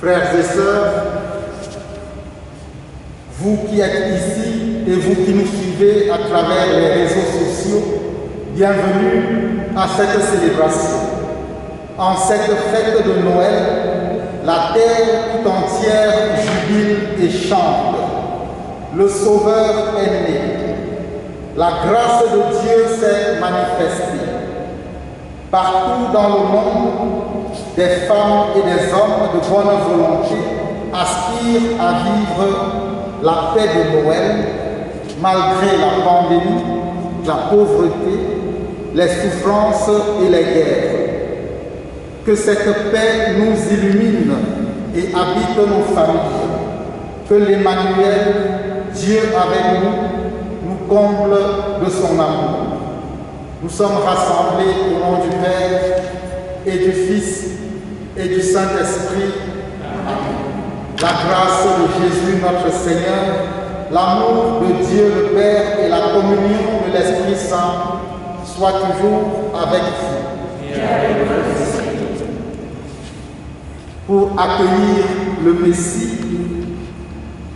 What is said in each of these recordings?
Frères et sœurs, vous qui êtes ici et vous qui nous suivez à travers les réseaux sociaux, bienvenue à cette célébration. En cette fête de Noël, la terre tout entière jubile et chante. Le Sauveur est né. La grâce de Dieu s'est manifestée. Partout dans le monde, des femmes et des hommes de bonne volonté aspirent à vivre la paix de Noël malgré la pandémie, la pauvreté, les souffrances et les guerres. Que cette paix nous illumine et habite nos familles. Que l'Emmanuel, Dieu avec nous, nous comble de son amour. Nous sommes rassemblés au nom du Père et du Fils et du Saint-Esprit. La grâce de Jésus notre Seigneur, l'amour de Dieu le Père et la communion de l'Esprit Saint soient toujours avec vous. Pour accueillir le Messie,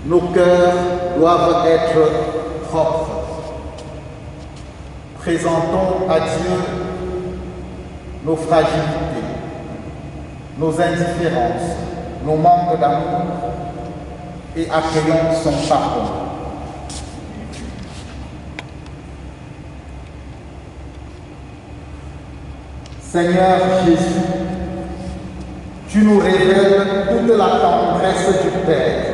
nos cœurs doivent être propres. Présentons à Dieu nos fragilités, nos indifférences, nos manques d'amour et accueillons son pardon. Seigneur Jésus, tu nous révèles toute la tendresse du Père.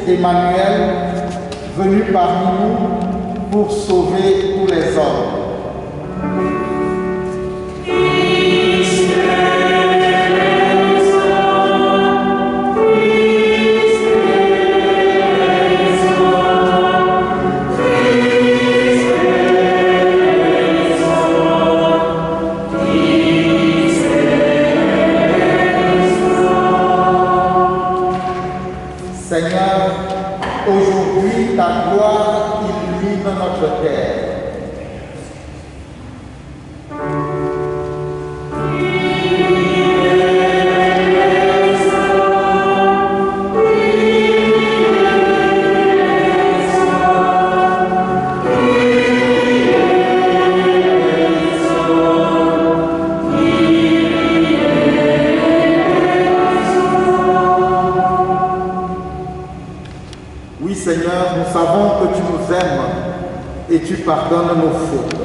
Emmanuel, venu parmi nous pour sauver tous les hommes. Seigneur, aujourd'hui ta gloire illumine notre terre. Oui Seigneur, nous savons que tu nous aimes et tu pardonnes nos fautes.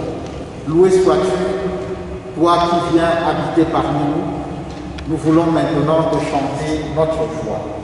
Loué sois-tu, toi qui viens habiter parmi nous. Nous voulons maintenant te chanter notre joie.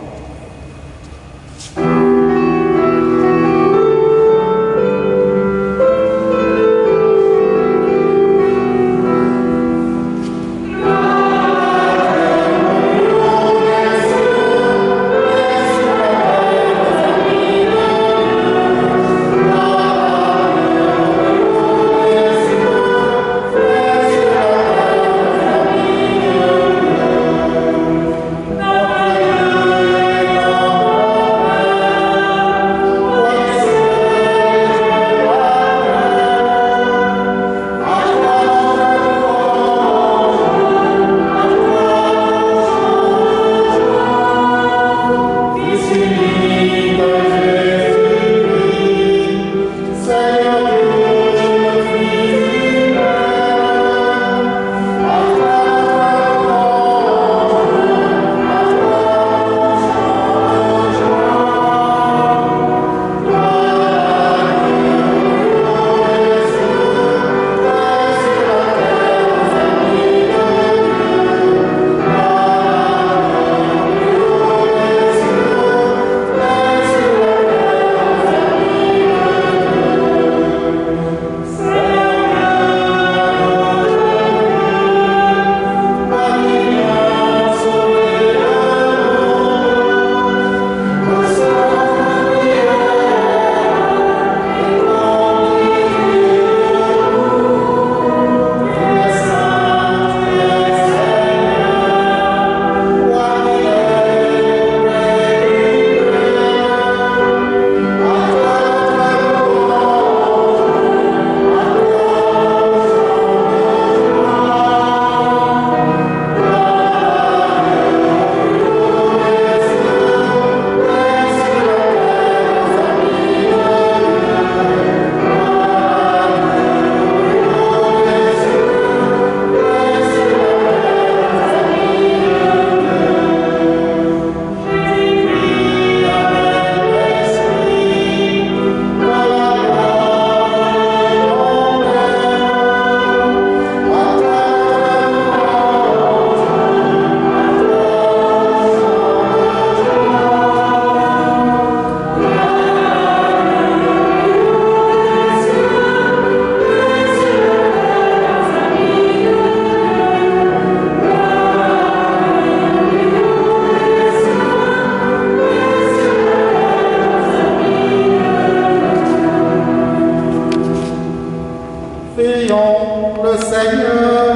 le Seigneur.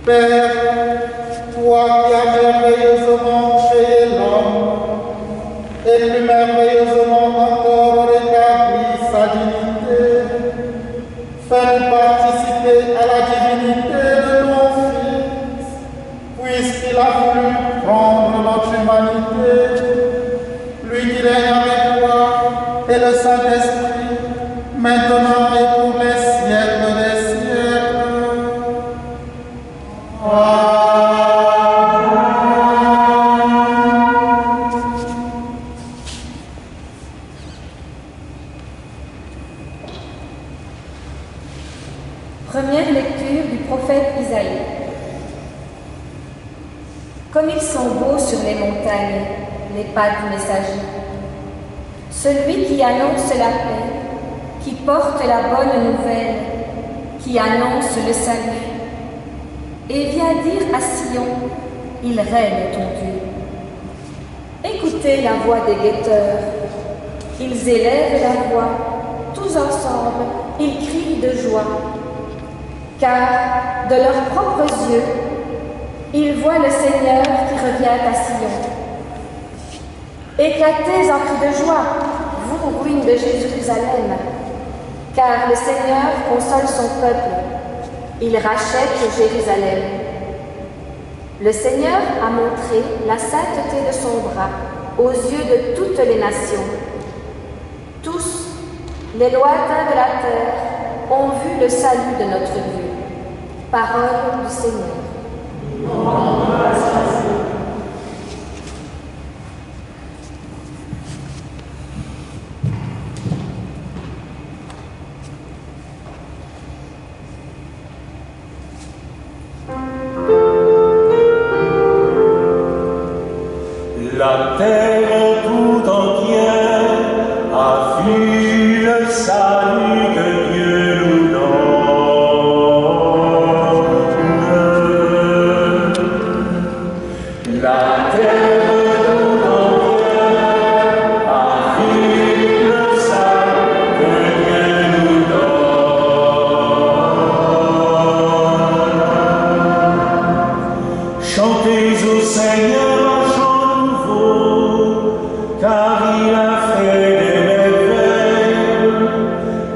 Père, toi qui as merveilleusement créé l'homme, et plus merveilleusement encore rétabli sa dignité, fais-nous participer à la divinité de ton Fils, puisqu'il a voulu prendre notre humanité, lui qui règne avec toi et le Saint-Esprit, maintenant et pour les siècles des siècles. Première lecture du prophète Isaïe. Comme ils sont beaux sur les montagnes, les pas du messager. Celui qui annonce la paix, qui porte la bonne nouvelle, qui annonce le salut, et vient dire à Sion, il règne ton Dieu. Écoutez la voix des guetteurs, ils élèvent la voix, tous ensemble, ils crient de joie. Car de leurs propres yeux, ils voient le Seigneur qui revient à Sion. Éclatez en cris de joie, vous, ruines de Jérusalem, car le Seigneur console son peuple, il rachète Jérusalem. Le Seigneur a montré la sainteté de son bras aux yeux de toutes les nations. Tous, les lointains de la terre, ont vu le salut de notre Dieu. Parole du Seigneur. La terre tout entière a vu le salut que Dieu nous donne. La terre tout entière a vu le salut que Dieu nous donne. Chantez au Seigneur. Car il a fait des merveilles,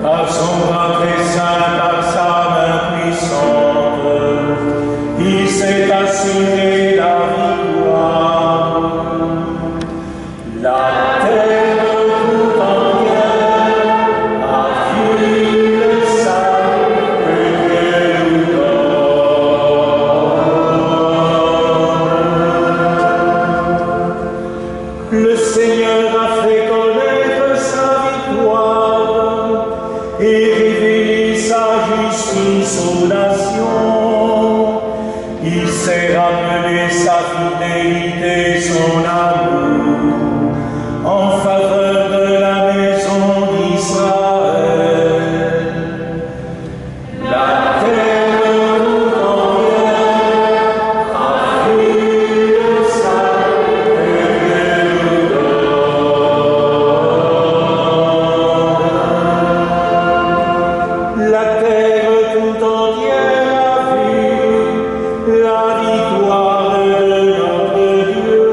par son bras très saint, par sa main puissante, il s'est assuré la victoire. La terre tout entière a vu le salut que Dieu nous donne. Le Seigneur a fait connaître sa victoire et révélé sa justice aux nations. Il s'est rappelé sa fidélité, son amour en faveur de la maison d'Israël. La terre tout entière a vu le salut que Dieu nous donne. La terre tout entière a vu la victoire de notre Dieu.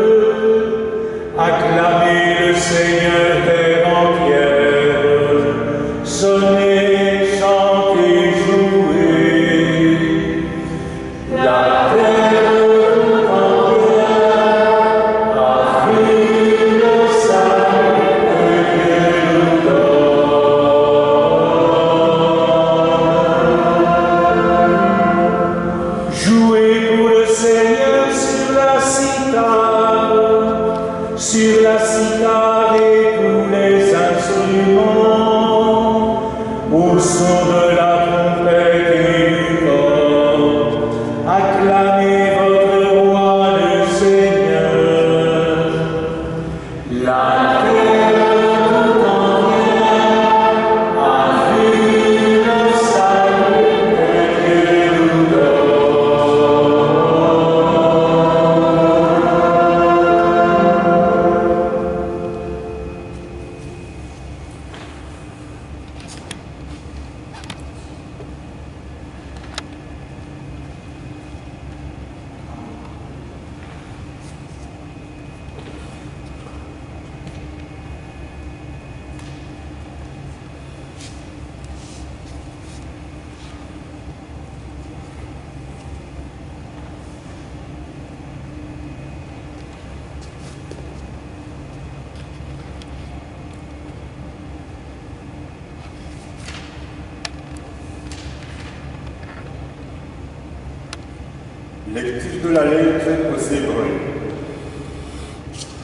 Lecture de la lettre aux Hébreux.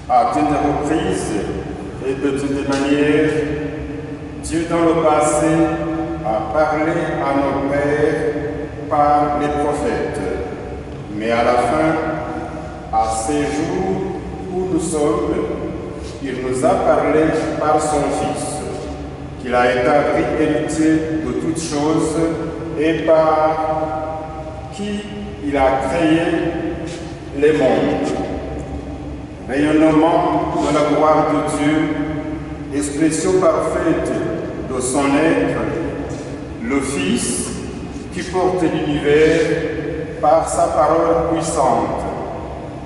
À toutes reprises et de toutes manières, Dieu dans le passé a parlé à nos pères par les prophètes. Mais à la fin, à ces jours où nous sommes, il nous a parlé par son Fils, qu'il a établi héritier de toutes choses et par qui il a créé les mondes. Rayonnement de la gloire de Dieu, expression parfaite de son être, le Fils qui porte l'univers par sa parole puissante.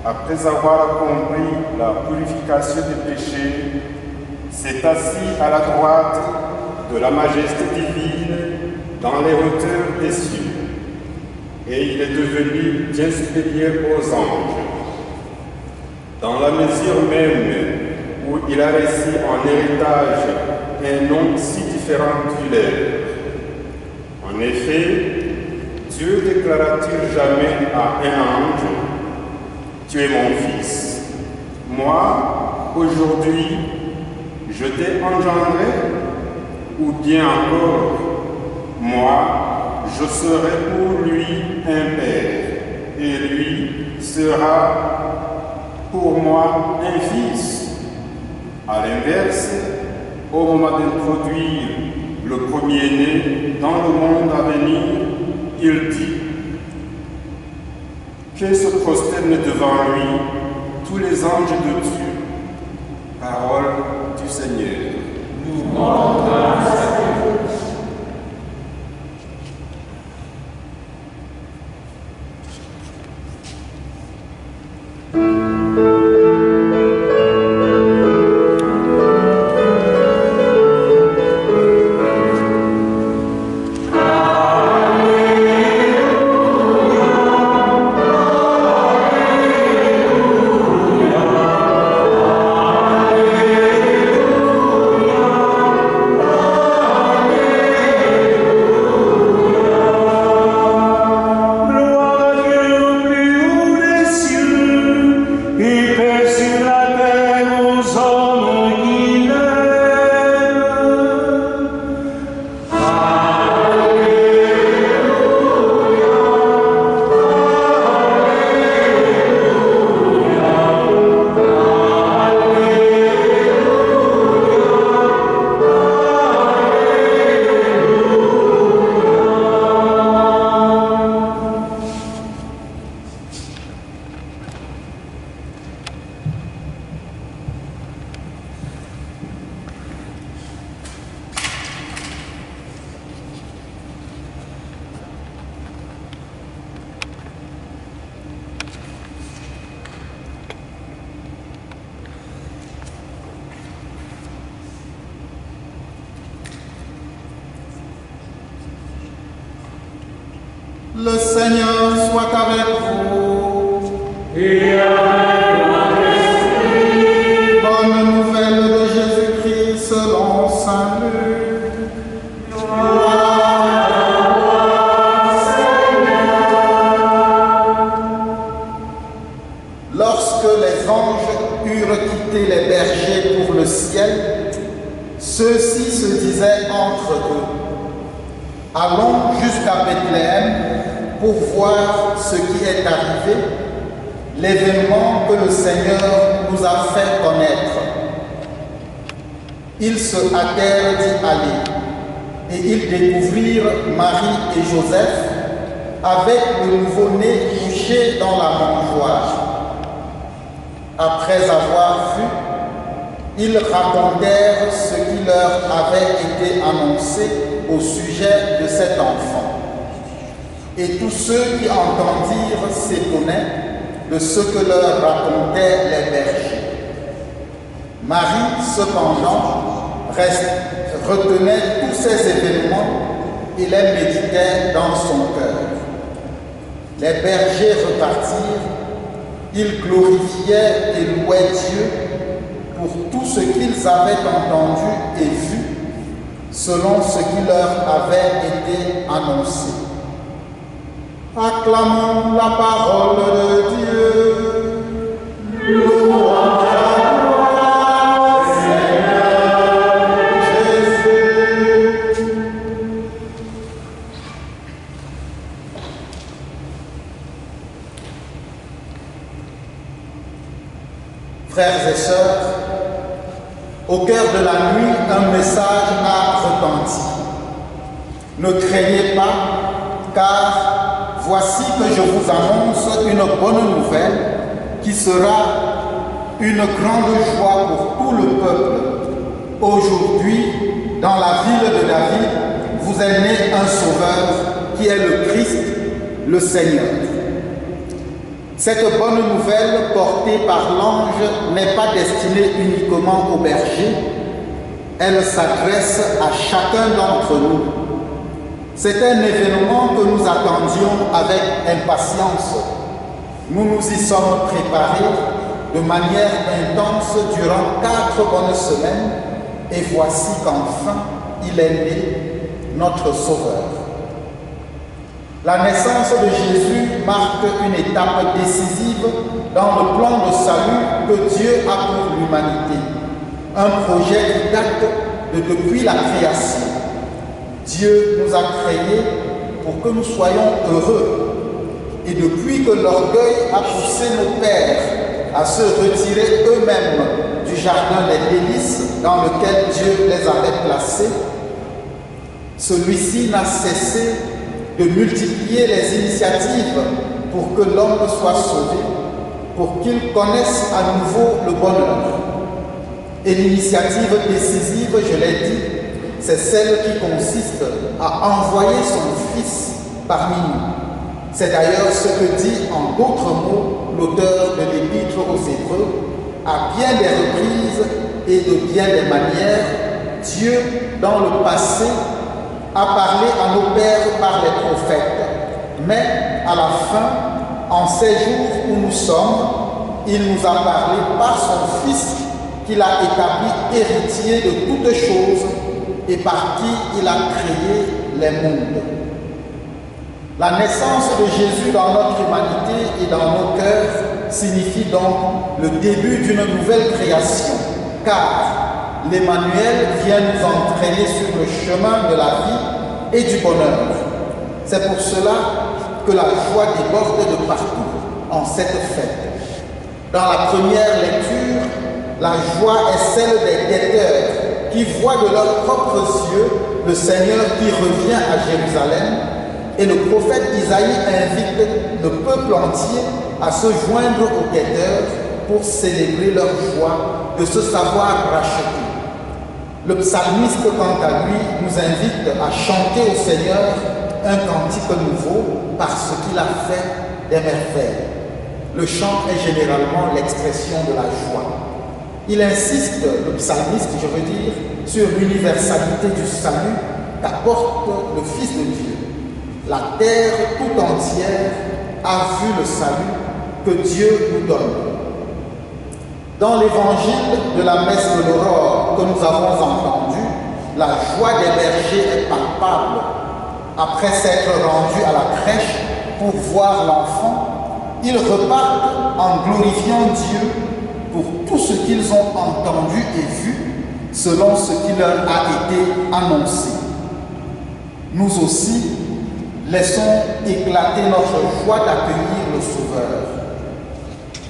Après avoir accompli la purification des péchés, s'est assis à la droite de la majesté divine dans les hauteurs des cieux. Et il est devenu bien supérieur aux anges. Dans la mesure même où il a reçu en héritage un nom si différent du leur. En effet, Dieu déclara-t-il jamais à un ange, « Tu es mon fils. Moi, aujourd'hui, je t'ai engendré » ou bien encore, « Moi, je serai pour lui un père, et lui sera pour moi un fils. » À l'inverse, au moment d'introduire le premier-né dans le monde à venir, il dit que se prosternent devant lui tous les anges de Dieu. Parole du Seigneur. Nous rendons grâce à Dieu. Le Seigneur soit avec vous. Et avec votre esprit. Bonne nouvelle de Jésus-Christ selon saint Luc. Gloire à toi, Seigneur. Lorsque les anges eurent quitté les bergers pour le ciel, ceux-ci se disaient entre eux, « Allons jusqu'à Bethléem pour voir ce qui est arrivé, l'événement que le Seigneur nous a fait connaître. » Ils se hâtèrent d'y aller, et ils découvrirent Marie et Joseph avec le nouveau-né couché dans la mangeoire. Après avoir vu, ils racontèrent ce qui leur avait été annoncé au sujet de cet enfant. Et tous ceux qui entendirent s'étonnaient de ce que leur racontaient les bergers. Marie, cependant, retenait tous ces événements et les méditait dans son cœur. Les bergers repartirent, ils glorifiaient et louaient Dieu pour tout ce qu'ils avaient entendu et vu, selon ce qui leur avait été annoncé. Acclamons la parole de Dieu. Louange à toi, Seigneur Jésus. Frères et sœurs, au cœur de la nuit, un message a retenti. Ne craignez pas, car voici que je vous annonce une bonne nouvelle qui sera une grande joie pour tout le peuple. Aujourd'hui, dans la ville de David, vous est né un sauveur qui est le Christ, le Seigneur. Cette bonne nouvelle portée par l'ange n'est pas destinée uniquement aux bergers, elle s'adresse à chacun d'entre nous. C'est un événement que nous attendions avec impatience. Nous nous y sommes préparés de manière intense durant 4 bonnes semaines et voici qu'enfin il est né, notre Sauveur. La naissance de Jésus marque une étape décisive dans le plan de salut que Dieu a pour l'humanité. Un projet qui date depuis la création. Dieu nous a créés pour que nous soyons heureux. Et depuis que l'orgueil a poussé nos pères à se retirer eux-mêmes du jardin des délices dans lequel Dieu les avait placés, celui-ci n'a cessé de multiplier les initiatives pour que l'homme soit sauvé, pour qu'il connaisse à nouveau le bonheur. Et l'initiative décisive, je l'ai dit, c'est celle qui consiste à envoyer son Fils parmi nous. C'est d'ailleurs ce que dit en d'autres mots l'auteur de l'Épître aux Hébreux. À bien des reprises et de bien des manières, Dieu, dans le passé, a parlé à nos pères par les prophètes. Mais à la fin, en ces jours où nous sommes, il nous a parlé par son Fils qu'il a établi héritier de toutes choses et par qui il a créé les mondes. La naissance de Jésus dans notre humanité et dans nos cœurs signifie donc le début d'une nouvelle création, car l'Emmanuel vient nous entraîner sur le chemin de la vie et du bonheur. C'est pour cela que la joie déborde de partout en cette fête. Dans la première lecture, la joie est celle des guetteurs qui voient de leurs propres yeux le Seigneur qui revient à Jérusalem. Et le prophète Isaïe invite le peuple entier à se joindre aux guetteurs pour célébrer leur joie de se savoir racheter. Le psalmiste, quant à lui, nous invite à chanter au Seigneur un cantique nouveau parce qu'il a fait des merveilles. Le chant est généralement l'expression de la joie. Il insiste, le psalmiste, je veux dire, sur l'universalité du salut qu'apporte le Fils de Dieu. La terre tout entière a vu le salut que Dieu nous donne. Dans l'évangile de la messe de l'aurore que nous avons entendu, la joie des bergers est palpable. Après s'être rendus à la crèche pour voir l'enfant, ils repartent en glorifiant Dieu pour tout ce qu'ils ont entendu et vu, selon ce qui leur a été annoncé. Nous aussi, laissons éclater notre joie d'accueillir le Sauveur.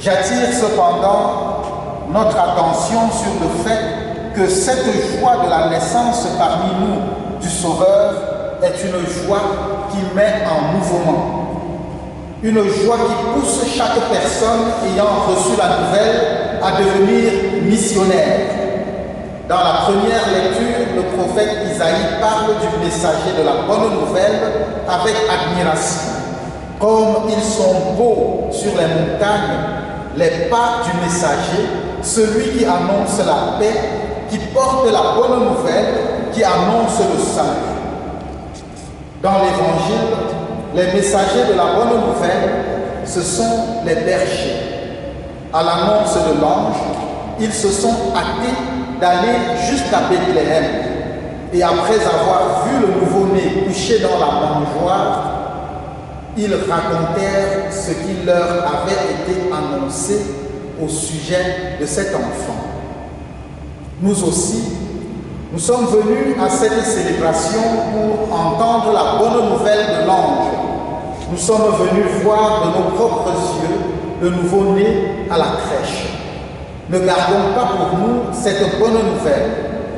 J'attire cependant notre attention sur le fait que cette joie de la naissance parmi nous du Sauveur est une joie qui met en mouvement. Une joie qui pousse chaque personne ayant reçu la nouvelle à devenir missionnaire. Dans la première lecture, le prophète Isaïe parle du messager de la bonne nouvelle avec admiration. Comme ils sont beaux sur les montagnes, les pas du messager, celui qui annonce la paix, qui porte la bonne nouvelle, qui annonce le salut. Dans l'Évangile, les messagers de la bonne nouvelle, ce sont les bergers. À l'annonce de l'ange, ils se sont hâtés d'aller jusqu'à Bethléem. Et après avoir vu le nouveau-né couché dans la mangeoire, ils racontèrent ce qui leur avait été annoncé au sujet de cet enfant. Nous aussi, nous sommes venus à cette célébration pour entendre la bonne nouvelle de l'ange. Nous sommes venus voir de nos propres yeux le nouveau-né à la crèche. Ne gardons pas pour nous cette bonne nouvelle.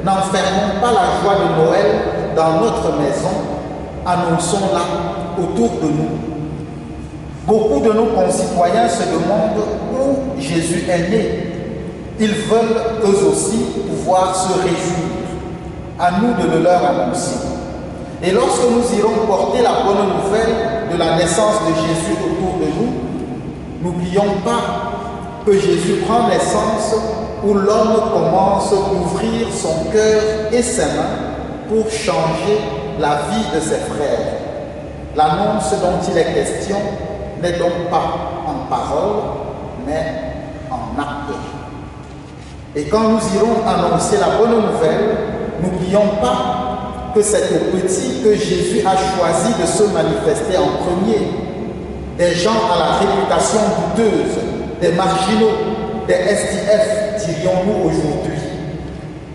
N'enfermons pas la joie de Noël dans notre maison. Annonçons-la autour de nous. Beaucoup de nos concitoyens se demandent où Jésus est né. Ils veulent eux aussi pouvoir se réjouir. À nous de le leur annoncer. Et lorsque nous irons porter la bonne nouvelle de la naissance de Jésus autour de nous, n'oublions pas que Jésus prend naissance où l'homme commence d'ouvrir son cœur et ses mains pour changer la vie de ses frères. L'annonce dont il est question n'est donc pas en parole, mais en acte. Et quand nous irons annoncer la bonne nouvelle, n'oublions pas que c'est aux petits que Jésus a choisi de se manifester en premier. Des gens à la réputation douteuse, des marginaux, des SDF, dirions-nous aujourd'hui.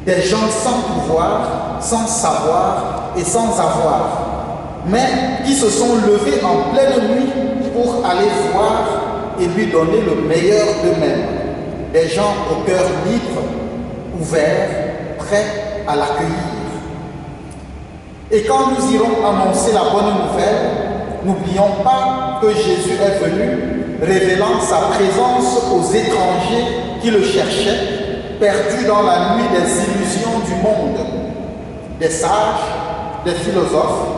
Des gens sans pouvoir, sans savoir et sans avoir, mais qui se sont levés en pleine nuit pour aller voir et lui donner le meilleur d'eux-mêmes. Des gens au cœur libre, ouverts, prêts à l'accueillir. Et quand nous irons annoncer la bonne nouvelle, n'oublions pas que Jésus est venu, révélant sa présence aux étrangers qui le cherchaient, perdus dans la nuit des illusions du monde, des sages, des philosophes,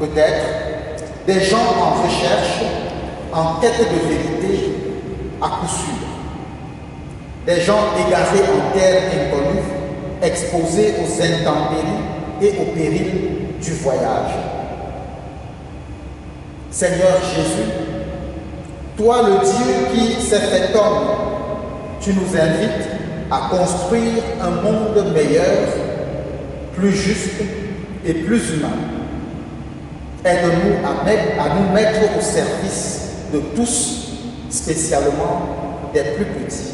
peut-être, des gens en recherche, en quête de vérité, à coup sûr. Des gens égarés en terre inconnue, exposés aux intempéries et au péril du voyage. Seigneur Jésus, toi le Dieu qui s'est fait homme, tu nous invites à construire un monde meilleur, plus juste et plus humain. Aide-nous à nous mettre au service de tous, spécialement des plus petits.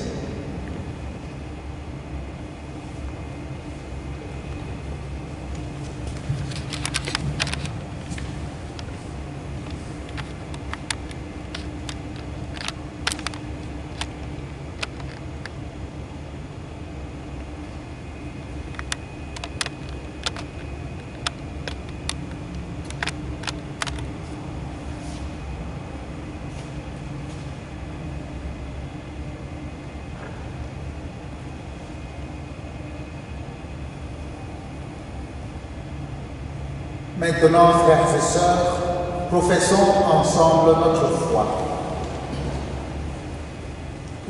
Maintenant, frères et sœurs, professons ensemble notre foi.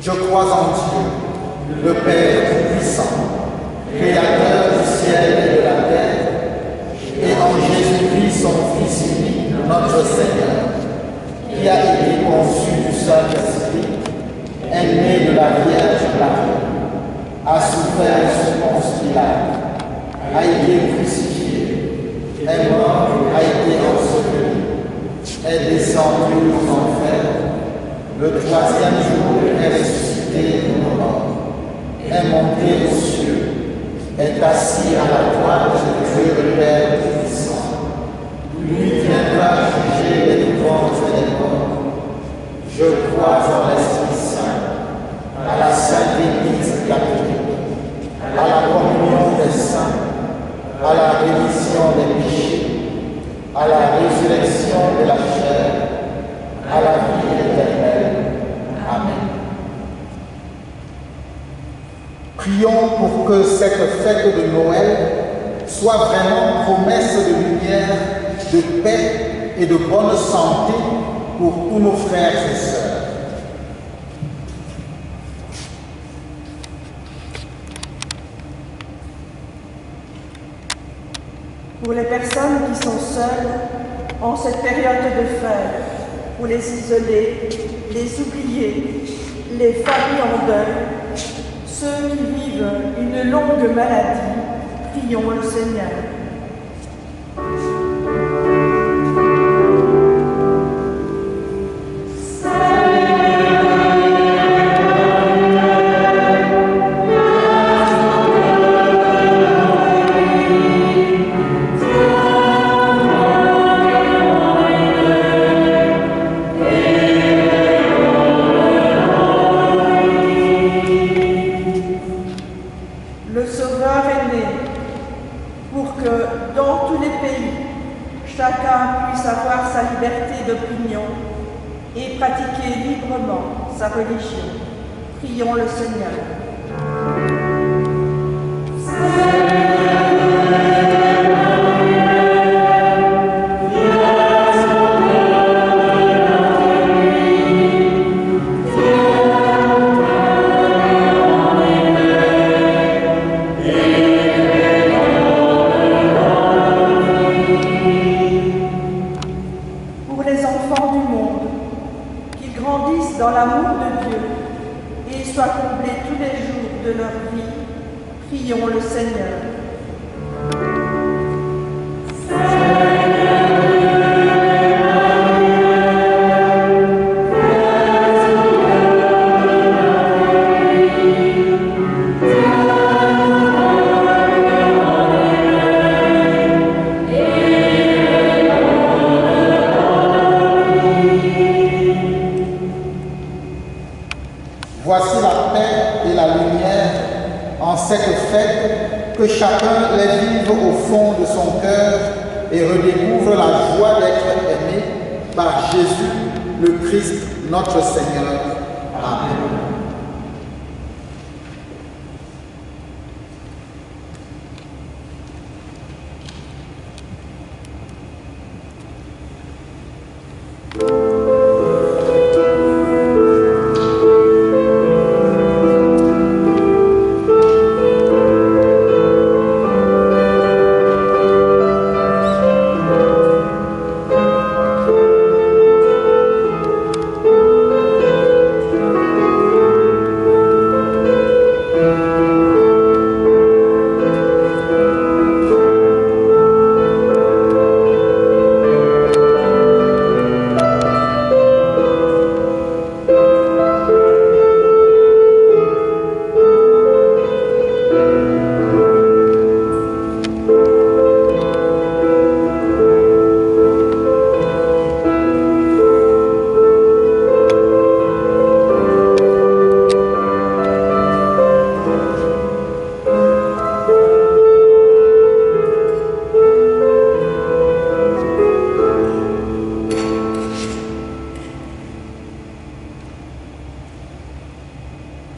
Je crois en Dieu, le Père Tout-Puissant, Créateur du ciel et de la terre, et en Jésus-Christ, son Fils unique, notre Seigneur, qui a été conçu du Saint-Esprit, est né de la Vierge Marie, a souffert sous Ponce Pilate, a été crucifié, est mort, a été enseveli, est descendu aux enfers, le troisième jour est ressuscité de nos morts, est monté aux cieux, est assis à la droite de Dieu le Père Tout-Puissant. Lui viendra juger les vivants et les morts. Je crois en l'Esprit Saint, à la Sainte Église catholique, à la communion des saints, à la rémission des péchés, à la résurrection de la chair, à la vie éternelle. Amen. Prions pour que cette fête de Noël soit vraiment promesse de lumière, de paix et de bonne santé pour tous nos frères et sœurs. Pour les personnes qui sont seules en cette période de fête, pour les isolés, les oubliés, les familles en deuil, ceux qui vivent une longue maladie, prions le Seigneur. sa liberté d'opinion et pratiquer librement sa religion. Prions le Seigneur. Dans l'amour de Dieu et soient comblés tous les jours de leur vie, prions le Seigneur. Voici la paix et la lumière en cette fête, que chacun les vive au fond de son cœur et redécouvre la joie d'être aimé par Jésus, le Christ, notre Seigneur. Amen.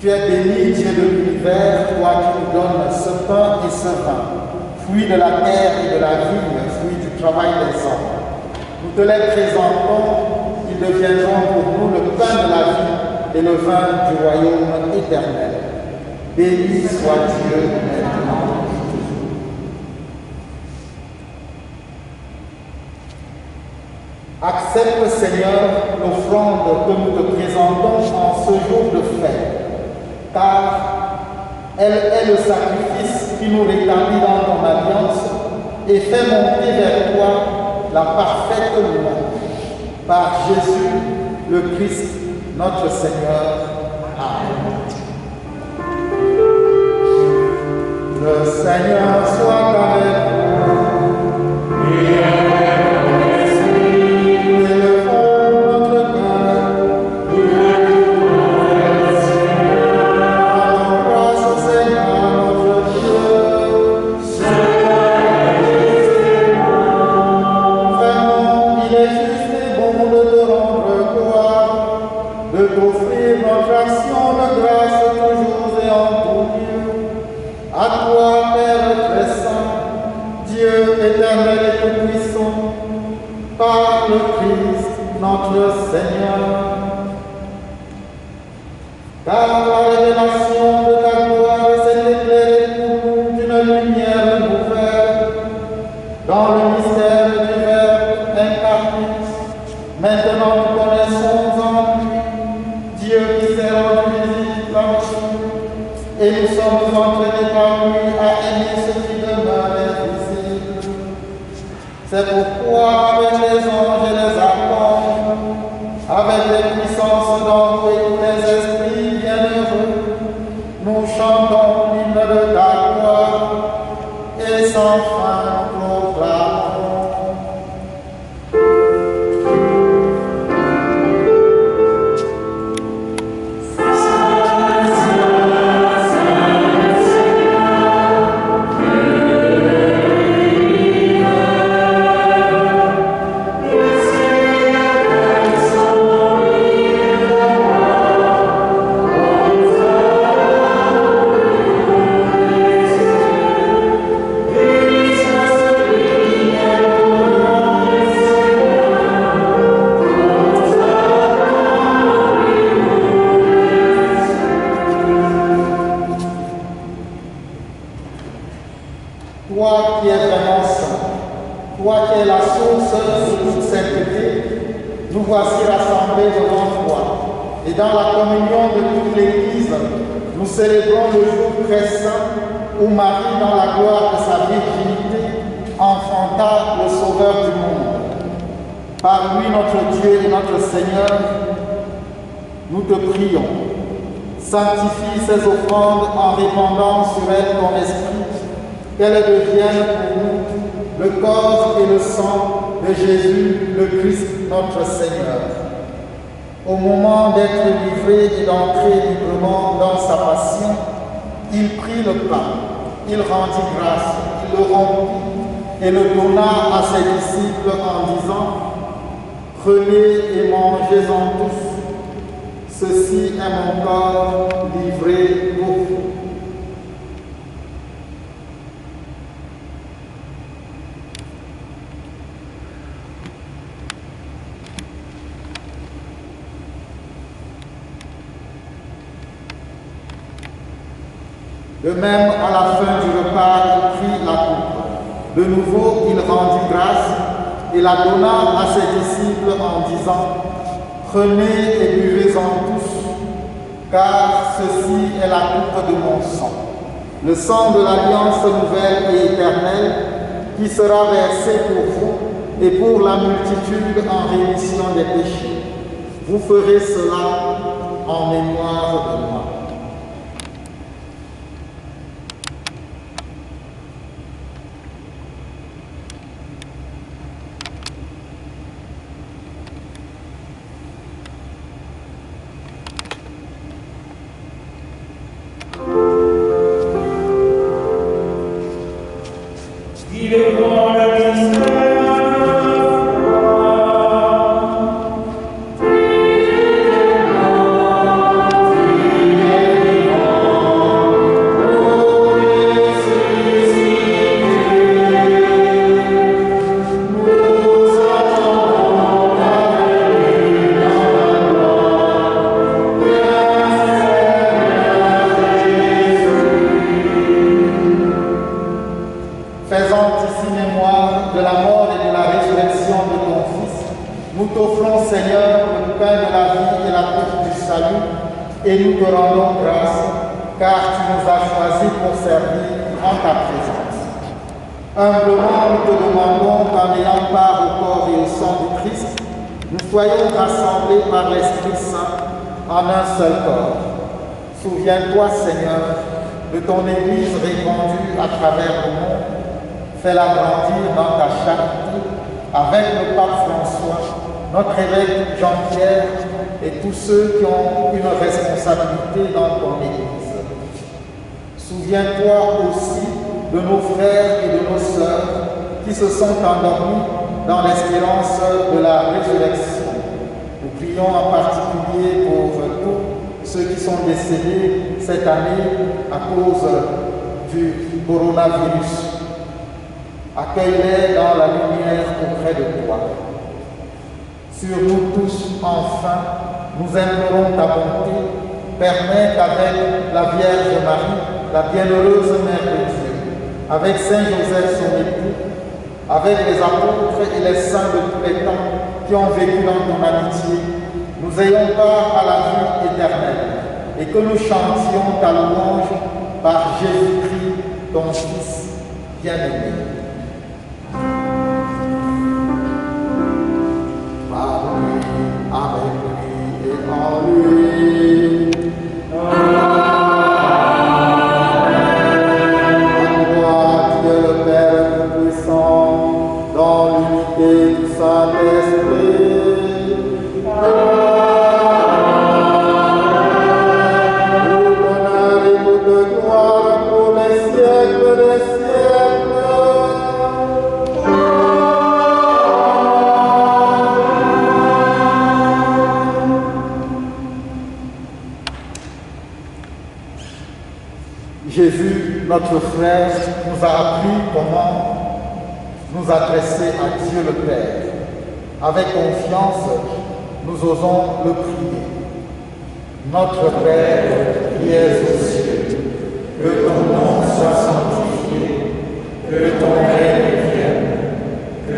Tu es béni, Dieu de l'univers, toi qui nous donnes ce pain et ce vin, fruits de la terre et de la vigne, fruits du travail des hommes. Nous te les présentons, ils deviendront pour nous le pain de la vie et le vin du royaume éternel. Béni soit Dieu maintenant. Accepte, Seigneur, l'offrande que nous te présentons en ce jour de fête, car elle est le sacrifice qui nous rétablit dans ton alliance et fait monter vers toi la parfaite lumière. Par Jésus, le Christ, notre Seigneur. Amen. Le Seigneur soit avec vous. Et avec ton esprit. Élevons notre cœur. Rendons grâce au Seigneur notre Dieu. Vraiment, il est juste et bon de te rendre gloire, de t'offrir notre action de grâce toujours et en tout lieu. À toi, Père très saint, Dieu éternel et tout-puissant, par le Christ, notre Seigneur. Car la révélation de ta gloire s'est éclairée pour nous d'une lumière nouvelle, dans le mystère du Verbe incarné. Maintenant nous connaissons en lui Dieu qui s'est rendu visible en nous, et nous sommes entraînés par lui à aimer ce qui demeure invisible. C'est pourquoi avec les anges et les apôtres, avec les puissances d'anges et tous les esprits bienheureux, nous chantons l'hymne de ta gloire et sans fin proclamons. Yes. toi qui es la source de toute sainteté, nous voici rassemblés devant toi. Et dans la communion de toute l'Église, nous célébrons le jour très saint où Marie, dans la gloire de sa virginité, enfanta le Sauveur du monde. Par lui, notre Dieu et notre Seigneur, nous te prions. Sanctifie ces offrandes en répandant sur elles ton esprit, qu'elles deviennent pour nous le corps et le sang de Jésus, le Christ, notre Seigneur. Au moment d'être livré et d'entrer librement dans sa passion, il prit le pain, il rendit grâce, il le rompit et le donna à ses disciples en disant « Prenez et mangez-en tous, ceci est mon corps livré pour vous. » De même, à la fin du repas, il prit la coupe. De nouveau, il rendit grâce et la donna à ses disciples en disant « Prenez et buvez-en tous, car ceci est la coupe de mon sang, le sang de l'alliance nouvelle et éternelle qui sera versé pour vous et pour la multitude en rémission des péchés. Vous ferez cela en mémoire de moi. » Et nous te rendons grâce, car tu nous as choisis pour servir en ta présence. Humblement, nous te demandons qu'en ayant part au corps et au sang du Christ, nous soyons rassemblés par l'Esprit Saint en un seul corps. Souviens-toi, Seigneur, de ton Église répandue à travers le monde. Fais-la grandir dans ta charité avec le pape François, notre évêque Jean-Pierre, et tous ceux qui ont une responsabilité dans ton Église. Souviens-toi aussi de nos frères et de nos sœurs qui se sont endormis dans l'espérance de la résurrection. Nous prions en particulier pour tous ceux qui sont décédés cette année à cause du coronavirus. Accueille-les dans la lumière auprès de toi. Sur nous tous, enfin, nous implorons ta bonté. Permets qu'avec la Vierge Marie, la bienheureuse Mère de Dieu, avec Saint Joseph son époux, avec les apôtres et les saints de tous les temps qui ont vécu dans ton amitié, nous ayons part à la vie éternelle et que nous chantions ta louange par Jésus-Christ, ton Fils bien-aimé. Par lui, avec lui et en lui. Jésus, notre frère, nous a appris comment nous adresser à Dieu le Père. Avec confiance, nous osons le prier. Notre Père qui es aux cieux, que ton nom soit sanctifié, que ton règne vienne, que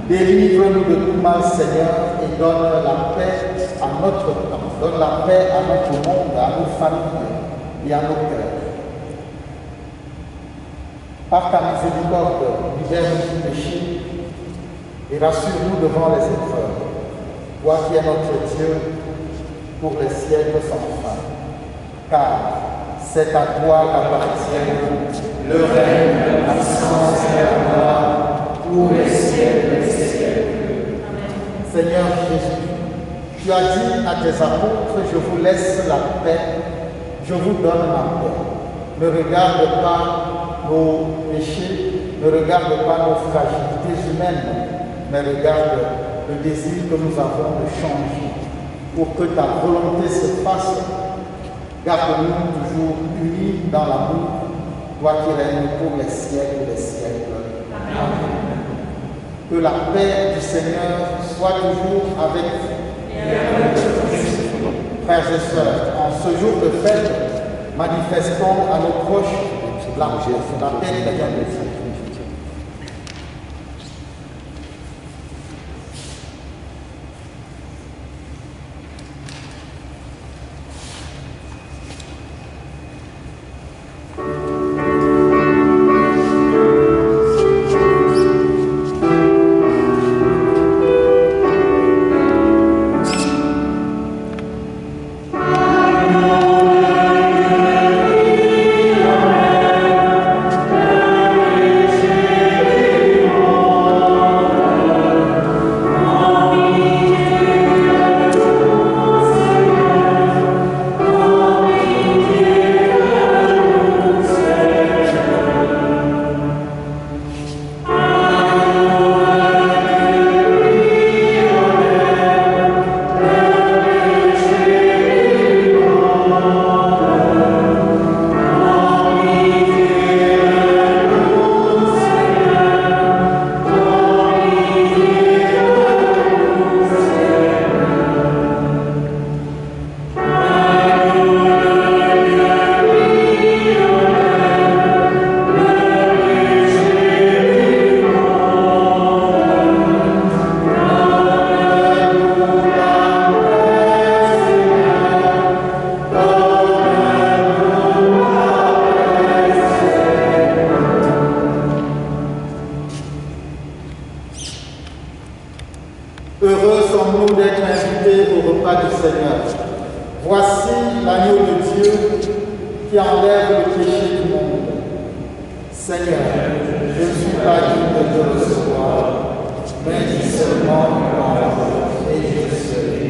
Délivre-nous de tout mal, Seigneur, et donne la paix à notre temps, donne la paix à notre monde, à nos familles et à nos cœurs. Par ta miséricorde, libère-nous du péché et rassure-nous devant les épreuves. Toi qui es notre Dieu pour les siècles sans fin. Car c'est à toi qu'appartient le règne, la puissance et la gloire pour les siècles des siècles. Seigneur Jésus, tu as dit à tes apôtres, je vous laisse la paix, je vous donne ma paix. Ne regarde pas nos péchés, ne regarde pas nos fragilités humaines, mais regarde le désir que nous avons de changer. Pour que ta volonté se fasse, garde-nous toujours unis dans l'amour, toi qui règnes pour les siècles des siècles. Amen. Que la paix du Seigneur soit toujours avec vous. Frères et sœurs, en ce jour de fête, manifestons à nos proches la paix qui vient de Dieu. Heureux sommes-nous d'être invités au repas du Seigneur. Voici l'agneau de Dieu qui enlève le péché du monde. Seigneur, je ne suis pas digne de te recevoir, mais dis seulement une parole et je serai.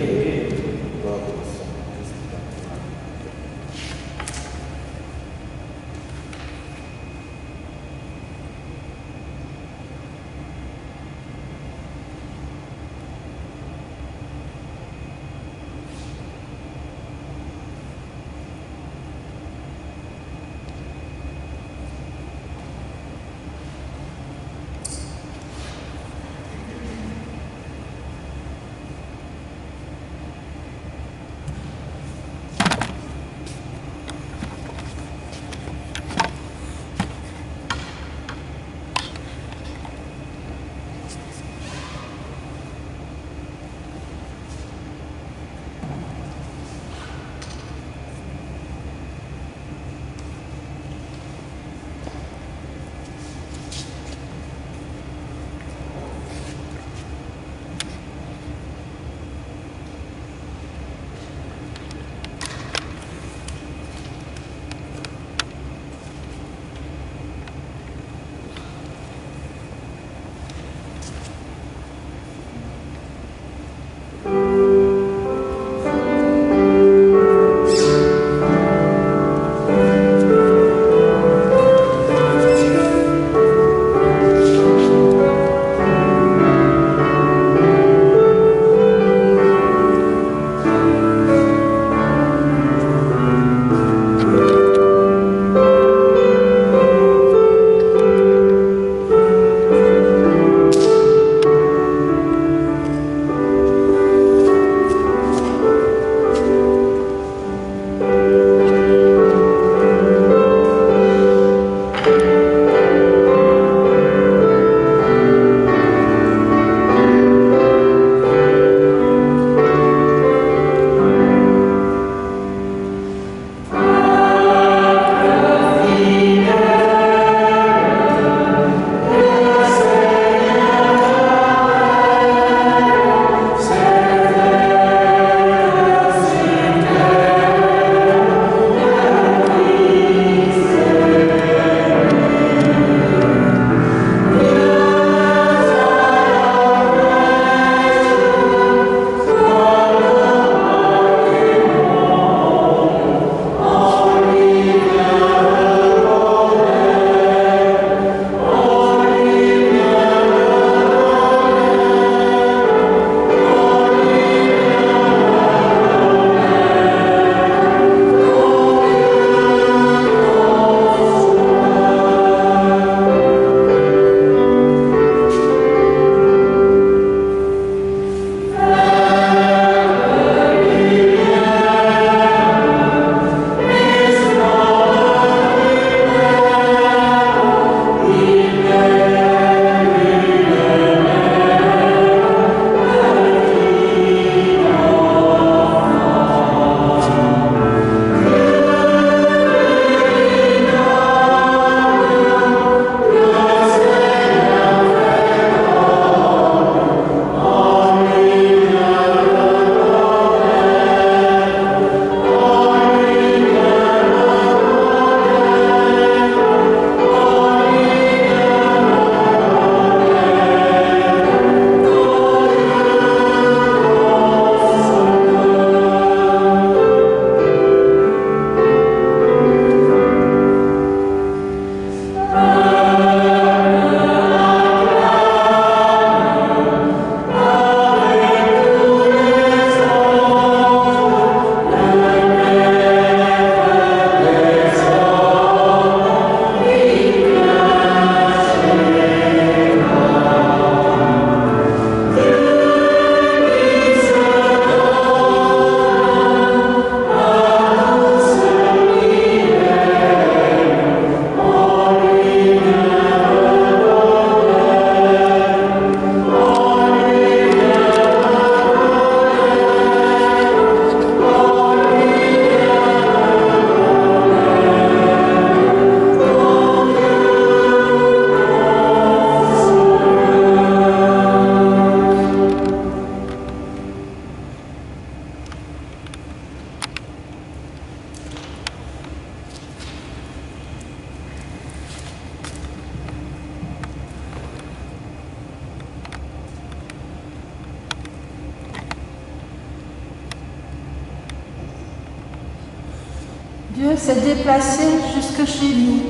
Dieu s'est déplacé jusque chez nous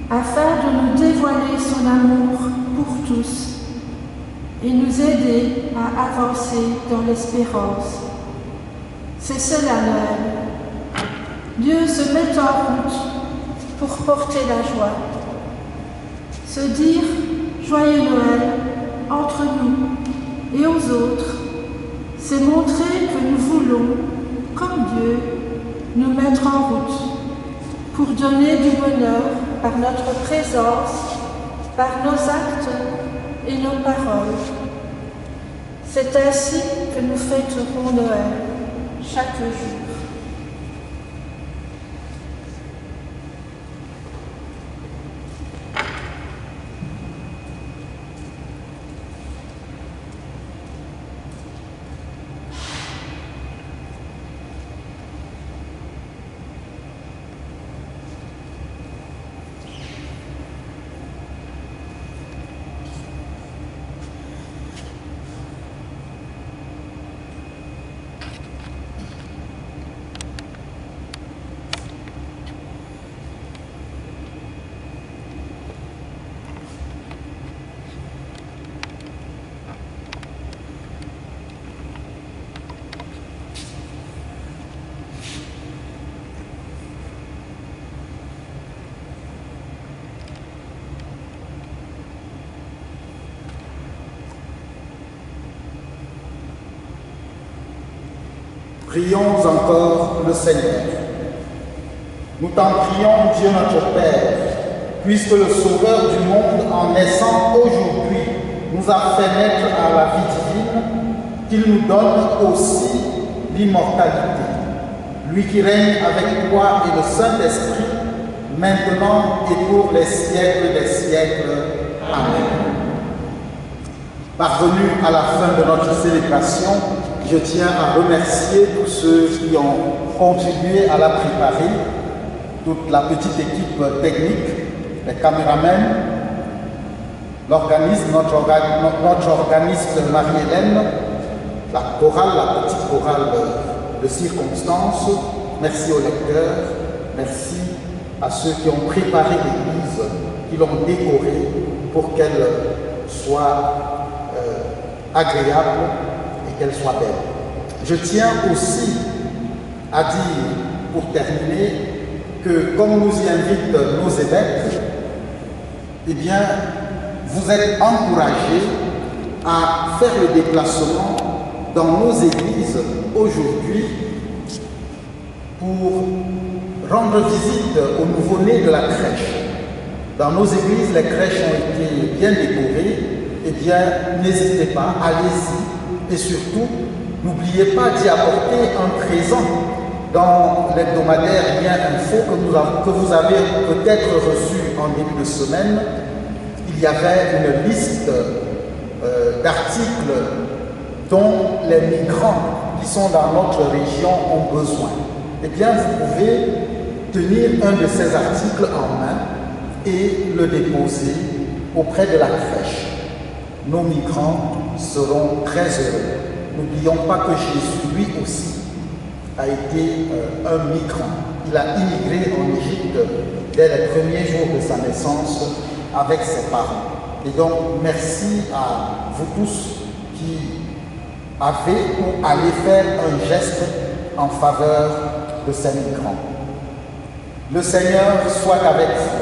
afin de nous dévoiler son amour pour tous et nous aider à avancer dans l'espérance. C'est cela Noël. Dieu se met en route pour porter la joie. Se dire joyeux Noël entre nous et aux autres, c'est montrer que nous voulons, comme Dieu, nous mettre en route pour donner du bonheur par notre présence, par nos actes et nos paroles. C'est ainsi que nous fêterons Noël chaque jour. Prions encore le Seigneur. Nous t'en prions, Dieu notre Père, puisque le Sauveur du monde, en naissant aujourd'hui, nous a fait naître à la vie divine, qu'il nous donne aussi l'immortalité. Lui qui règne avec toi et le Saint-Esprit, maintenant et pour les siècles des siècles. Amen. Parvenus à la fin de notre célébration, je tiens à remercier tous ceux qui ont contribué à la préparer, toute la petite équipe technique, les caméramens, l'organisme, notre organisme Marie-Hélène, la chorale, la petite chorale de circonstance. Merci aux lecteurs, merci à ceux qui ont préparé l'église, qui l'ont décorée pour qu'elle soit agréable et qu'elle soit belle. Je tiens aussi à dire, pour terminer, que comme nous y invitent nos évêques, eh bien, vous êtes encouragés à faire le déplacement dans nos églises aujourd'hui pour rendre visite aux nouveau-nés de la crèche. Dans nos églises, les crèches ont été bien décorées. Eh bien, n'hésitez pas, allez-y. Et surtout, n'oubliez pas d'y apporter un présent. Dans l'hebdomadaire Lien Info que vous avez peut-être reçu en début de semaine, il y avait une liste d'articles dont les migrants qui sont dans notre région ont besoin. Eh bien, vous pouvez tenir un de ces articles en main et le déposer auprès de la crèche. Nos migrants seront très heureux. N'oublions pas que Jésus, lui aussi, a été un migrant. Il a immigré en Égypte dès les premiers jours de sa naissance avec ses parents. Et donc, merci à vous tous qui avez ou allez faire un geste en faveur de ces migrants. Le Seigneur soit avec vous.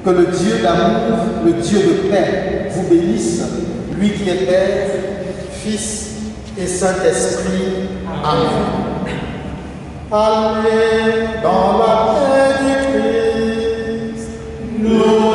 Que le Dieu d'amour, le Dieu de paix, vous bénisse, lui qui est Père, Fils et Saint-Esprit. Amen. Allez dans la paix du Christ. Nous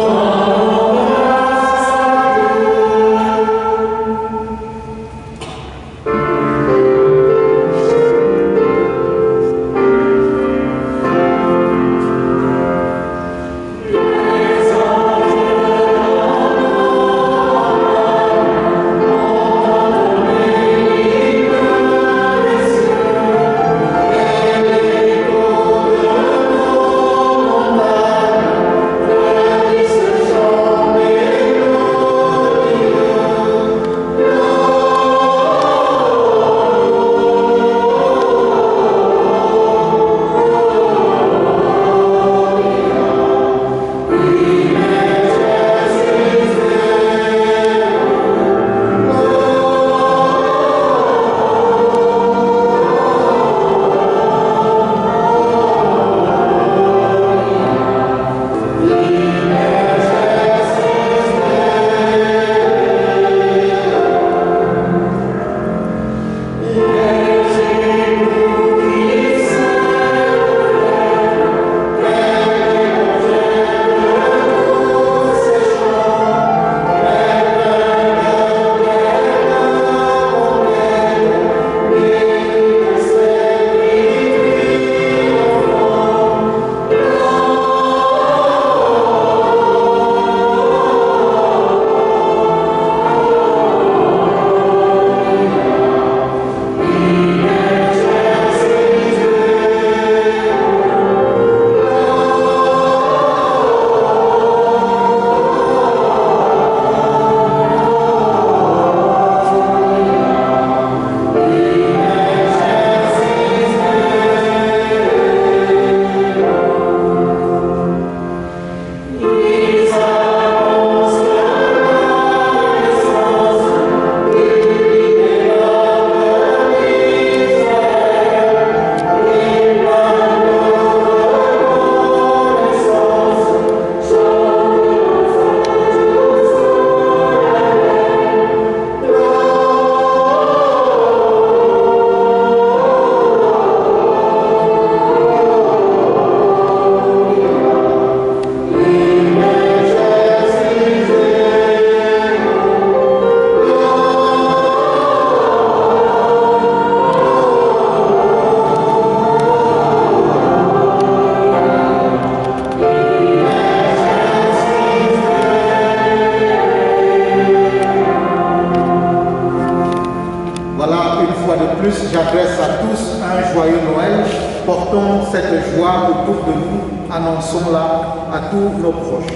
voilà, une fois de plus, j'adresse à tous un joyeux Noël. Portons cette joie autour de nous, annonçons-la à tous nos proches.